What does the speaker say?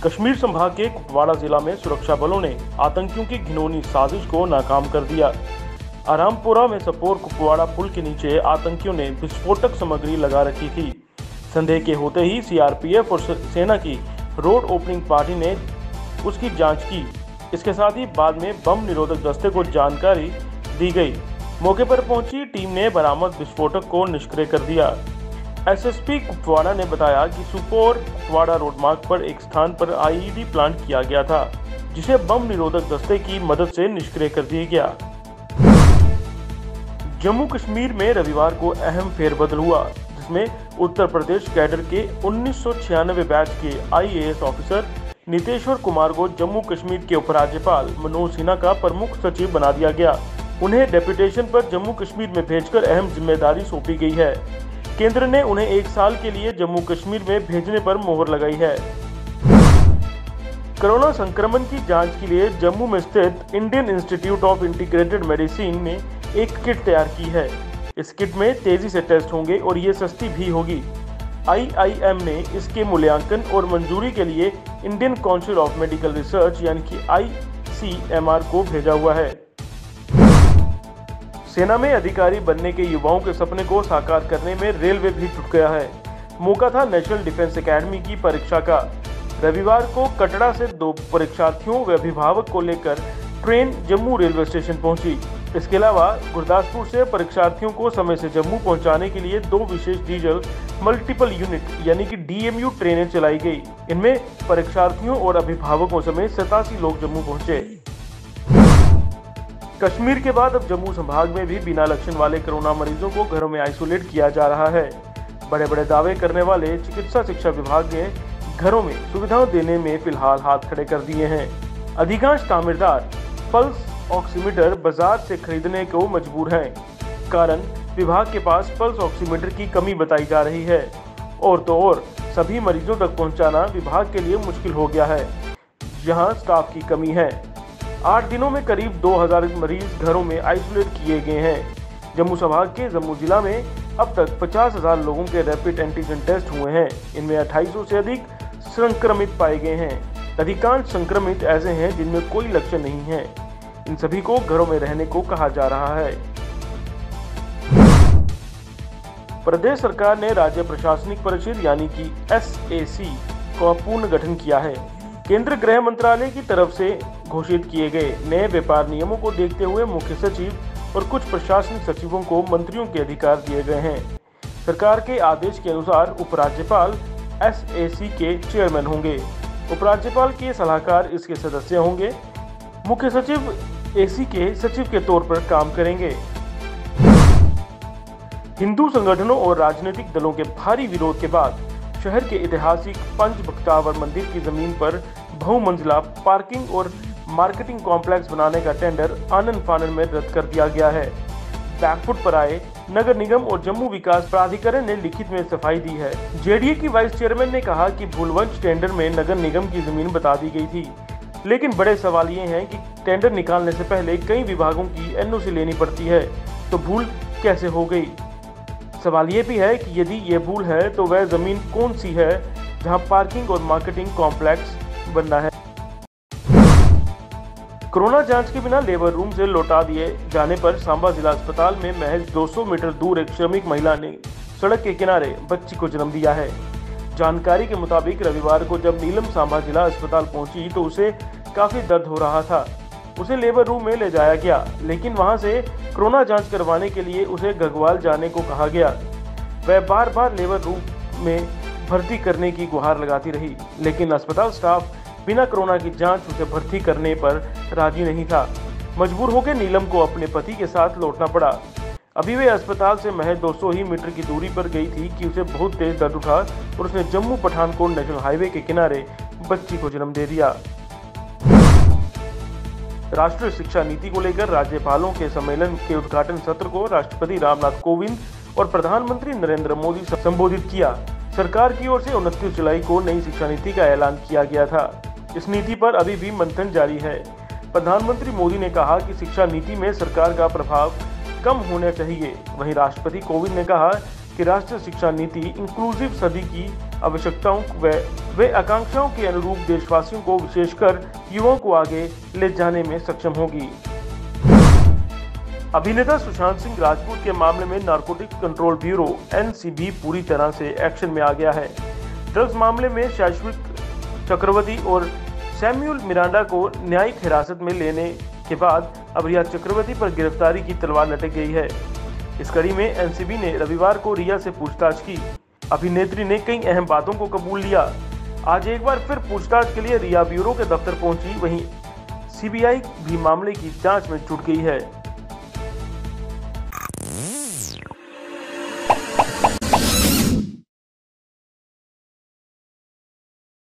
कश्मीर संभाग के कुपवाड़ा जिला में सुरक्षा बलों ने आतंकियों की घिनौनी साजिश को नाकाम कर दिया। आरामपुरा में सपोर कुपवाड़ा पुल के नीचे आतंकियों ने विस्फोटक सामग्री लगा रखी थी। संदेह के होते ही सीआरपीएफ और सेना की रोड ओपनिंग पार्टी ने उसकी जांच की। इसके साथ ही बाद में बम निरोधक दस्ते को जानकारी दी गई। मौके पर पहुंची टीम ने बरामद विस्फोटक को निष्क्रिय कर दिया। एसएसपी कुपवाड़ा ने बताया कि सुपोर कुपवाड़ा रोड मार्ग पर एक स्थान पर आईईडी प्लांट किया गया था, जिसे बम निरोधक दस्ते की मदद से निष्क्रिय कर दिया गया। जम्मू कश्मीर में रविवार को अहम फेरबदल हुआ, जिसमें उत्तर प्रदेश कैडर के 1996 बैच के आईएएस ऑफिसर नितेश्वर कुमार को जम्मू कश्मीर के उपराज्यपाल मनोज सिन्हा का प्रमुख सचिव बना दिया गया। उन्हें डेपुटेशन पर जम्मू कश्मीर में भेजकर अहम जिम्मेदारी सौंपी गई है। केंद्र ने उन्हें 1 साल के लिए जम्मू कश्मीर में भेजने पर मोहर लगाई है। कोरोना संक्रमण की जांच के लिए जम्मू में स्थित Indian institute of integrated medicine ने एक किट तैयार की है। इस किट में तेजी से टेस्ट होंगे और ये सस्ती भी होगी। आईआईएम ने इसके मूल्यांकन और मंजूरी के लिए Indian council of medical research यानी कि आईसीएमआर को भेजा हुआ है। सेना में अधिकारी बनने के युवाओं के सपने को साकार करने में रेलवे भी जुट गया है। मौका था नेशनल डिफेंस एकेडमी की परीक्षा का। रविवार को कटरा से 2 परीक्षार्थियों व अभिभावक को लेकर ट्रेन जम्मू रेलवे स्टेशन पहुंची। इसके अलावा गुरदासपुर से परीक्षार्थियों को समय से जम्मू पहुंचाने के लिए 2 विशेष डीजल मल्टीपल यूनिट यानी कि डीएमयू ट्रेनें चलाई गई। इनमें परीक्षार्थियों और अभिभावकों समेत 87 लोग जम्मू पहुंचे। कश्मीर के बाद अब जम्मू संभाग में भी बिना लक्षण वाले कोरोना मरीजों को घरों में आइसोलेट किया जा रहा है। बड़े बड़े दावे करने वाले चिकित्सा शिक्षा विभाग ने घरों में सुविधाएं देने में फिलहाल हाथ खड़े कर दिए हैं। अधिकांश तामीरदार पल्स ऑक्सीमीटर बाजार से खरीदने को मजबूर हैं। कारण विभाग के पास पल्स ऑक्सीमीटर की कमी बताई जा रही है। और तो और सभी मरीजों तक पहुंचाना विभाग के लिए मुश्किल हो गया है, जहां स्टाफ की कमी है। 8 दिनों में करीब 2000 मरीज घरों में आइसोलेट किए गए हैं। जम्मू संभाग के जम्मू जिला में अब तक 50,000 लोगों के रैपिड एंटीजन टेस्ट हुए हैं। इनमें 2800 से अधिक संक्रमित पाए गए हैं। अधिकांश संक्रमित ऐसे हैं जिनमें कोई लक्षण नहीं है। इन सभी को घरों में रहने को कहा जा रहा है। प्रदेश सरकार ने राज्य प्रशासनिक परिषद यानी कि एसएसी का पूर्ण गठन किया है। केंद्र गृह मंत्रालय की तरफ से घोषित किए गए नए व्यापार नियमों को देखते हुए मुख्य सचिव और कुछ प्रशासनिक सचिवों को मंत्रियों के अधिकार दिए गए हैं। सरकार के आदेश के अनुसार उपराज्यपाल एसएसी के चेयरमैन होंगे। उपराज्यपाल के सलाहकार इसके सदस्य होंगे। मुख्य सचिव एसी के सचिव के तौर पर काम करेंगे। हिंदू संगठनों और राजनीतिक दलों के भारी विरोध के बाद शहर के ऐतिहासिक पंचबख्तावर मंदिर की जमीन पर बहुमंजिला पार्किंग और मार्केटिंग कॉम्प्लेक्स बनाने का टेंडर आनन फानन में रद्द कर दिया गया है। बैकफुट पर आए नगर निगम और जम्मू विकास प्राधिकरण ने लिखित में सफाई दी है। जेडीए की वाइस चेयरमैन ने कहा कि भूलवंश टेंडर में नगर निगम की जमीन बता दी गई थी, लेकिन बड़े सवाल ये हैं कि टेंडर निकालने से पहले कई विभागों की एनओसी लेनी पड़ती है, तो भूल कैसे हो गई। सवाल ये भी है कि यदि ये भूल है तो वह जमीन कौन सी है जहां पार्किंग और मार्केटिंग कॉम्प्लेक्स बनना है। कोरोना जांच के बिना लेबर रूम से लौटा दिए जाने पर सांबा जिला अस्पताल में महज 200 मीटर दूर एक श्रमिक महिला ने सड़क के किनारे बच्ची को जन्म दिया है। जानकारी के मुताबिक रविवार को जब नीलम सांबा जिला अस्पताल पहुंची तो उसे काफी दर्द हो रहा था। उसे लेबर रूम में ले जाया गया, लेकिन वहां से कोरोना जांच करवाने के लिए उसे घगवाल जाने को कहा गया। वह बार बार लेबर रूम में भर्ती करने की गुहार लगाती रही, लेकिन अस्पताल स्टाफ बिना कोरोना की जांच उसे भर्ती करने पर राजी नहीं था। मजबूर होकर नीलम को अपने पति के साथ लौटना पड़ा। अभी वे अस्पताल से महज 200 ही मीटर की दूरी पर गई थी कि उसे बहुत तेज दर्द उठा और उसने जम्मू पठानकोट नेशनल हाईवे के किनारे बच्ची को जन्म दे दिया। राष्ट्रीय शिक्षा नीति को लेकर राज्यपालों के सम्मेलन के उद्घाटन सत्र को राष्ट्रपति रामनाथ कोविंद और प्रधानमंत्री नरेंद्र मोदी संबोधित किया। सरकार की ओर से 29 जुलाई को नई शिक्षा नीति का ऐलान किया गया था। इस नीति पर अभी भी मंथन जारी है। प्रधानमंत्री मोदी ने कहा कि शिक्षा नीति में सरकार का प्रभाव कम होना चाहिए। वहीं राष्ट्रपति कोविंद ने कहा कि राष्ट्रीय शिक्षा नीति इंक्लूसिव सदी की आवश्यकताओं व आकांक्षाओं के अनुरूप देशवासियों को, विशेषकर युवाओं को आगे ले जाने में सक्षम होगी। अभिनेता सुशांत सिंह राजपूत के मामले में नारकोटिक्स कंट्रोल ब्यूरो (एनसीबी) पूरी तरह से एक्शन में आ गया है। ड्रग्स मामले में शाश्वित चक्रवर्ती और सैमुअल मिरांडा को न्यायिक हिरासत में लेने के बाद अब रिया चक्रवर्ती पर गिरफ्तारी की तलवार लटक गई है। इस कड़ी में एनसीबी ने रविवार को रिया से पूछताछ की। अभिनेत्री ने कई अहम बातों को कबूल लिया। आज एक बार फिर पूछताछ के लिए रिया ब्यूरो के दफ्तर पहुंची। वहीं सीबीआई भी मामले की जांच में जुट गई है।